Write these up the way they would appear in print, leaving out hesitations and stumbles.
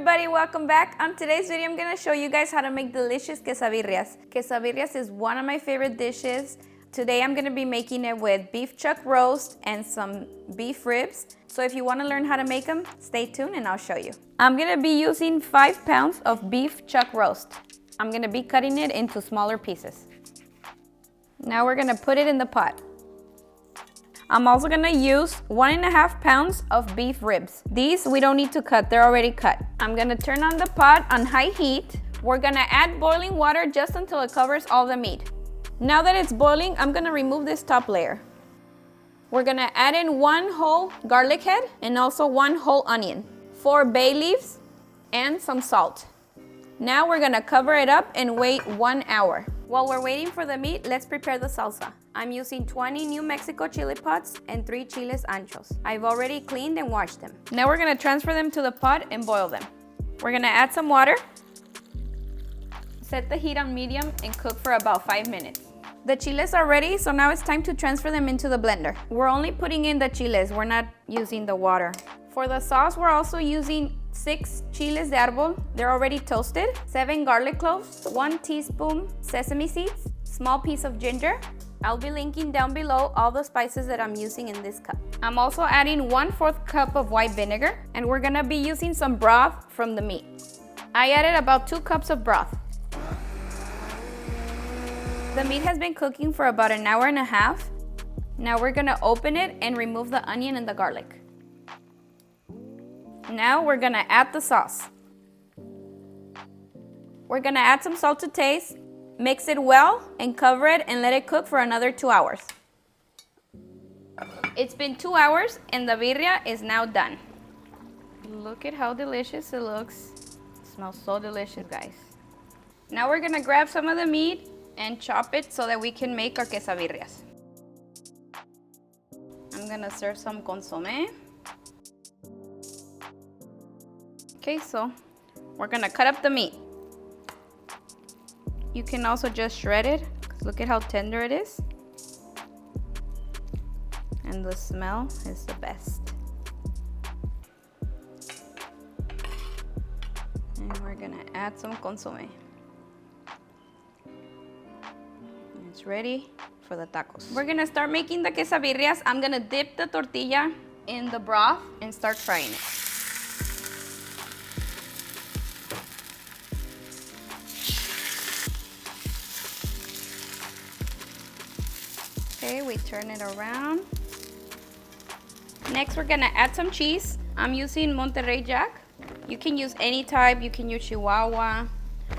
everybody, welcome back. On today's video, I'm gonna show you guys how to make delicious quesabirrias. Quesabirrias is one of my favorite dishes. Today, I'm gonna be making it with beef chuck roast and some beef ribs. So if you wanna learn how to make them, stay tuned and I'll show you. I'm gonna be using 5 pounds of beef chuck roast. I'm gonna be cutting it into smaller pieces. Now we're gonna put it in the pot. I'm also gonna use 1.5 pounds of beef ribs. These we don't need to cut, they're already cut. I'm gonna turn on the pot on high heat. We're gonna add boiling water just until it covers all the meat. Now that it's boiling, I'm gonna remove this top layer. We're gonna add in 1 whole garlic head and also 1 whole onion, 4 bay leaves, and some salt. Now we're gonna cover it up and wait 1 hour. While we're waiting for the meat, let's prepare the salsa. I'm using 20 New Mexico chili pots and 3 chiles anchos. I've already cleaned and washed them. Now we're gonna transfer them to the pot and boil them. We're gonna add some water. Set the heat on medium and cook for about 5 minutes. The chiles are ready, so now it's time to transfer them into the blender. We're only putting in the chiles, we're not using the water. For the sauce, we're also using 6 chiles de arbol, they're already toasted, 7 garlic cloves, 1 teaspoon sesame seeds, small piece of ginger. I'll be linking down below all the spices that I'm using in this cup. I'm also adding 1/4 cup of white vinegar, and we're gonna be using some broth from the meat. I added about 2 cups of broth. The meat has been cooking for about 1.5 hours. Now we're gonna open it and remove the onion and the garlic. Now we're gonna add the sauce. We're gonna add some salt to taste, mix it well, and cover it and let it cook for another 2 hours. It's been 2 hours and the birria is now done. Look at how delicious it looks. It smells so delicious, guys. Now we're gonna grab some of the meat and chop it so that we can make our quesabirrias. I'm gonna serve some consome. Okay, so we're gonna cut up the meat. You can also just shred it. Look at how tender it is. And the smell is the best. And we're gonna add some consome. It's ready for the tacos. We're gonna start making the quesabirrias. I'm gonna dip the tortilla in the broth and start frying it. Okay, we turn it around. Next, we're gonna add some cheese. I'm using Monterrey Jack. You can use any type. You can use Chihuahua,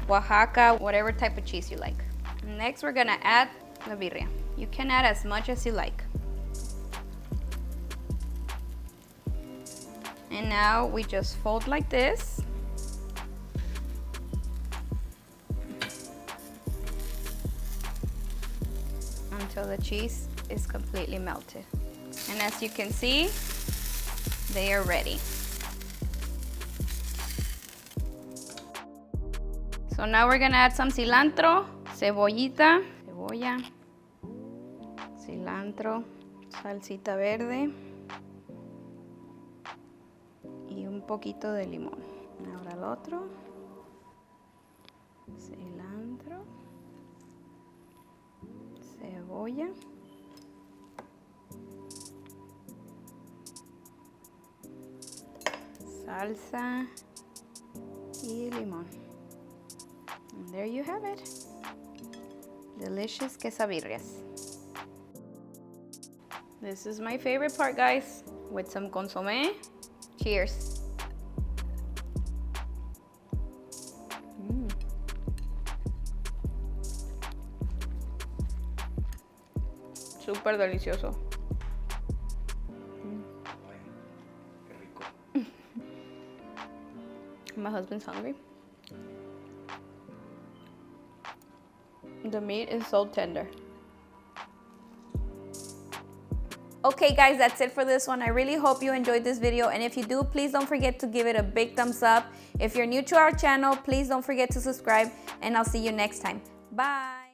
Oaxaca, whatever type of cheese you like. Next, we're gonna add the birria. You can add as much as you like. And now we just fold like this. Until the cheese is completely melted. And as you can see, they are ready. So now we're gonna add some cilantro, cebolla, cilantro, salsita verde y un poquito de limón. Ahora el otro, cilantro, cebolla, salsa y limón. And there you have it. Delicious quesabirrias. This is my favorite part, guys, with some consome. Cheers. Súper delicioso. My husband's hungry. The meat is so tender. Okay guys, that's it for this one. I really hope you enjoyed this video, and if you do, please don't forget to give it a big thumbs up. If you're new to our channel, please don't forget to subscribe, and I'll see you next time. Bye.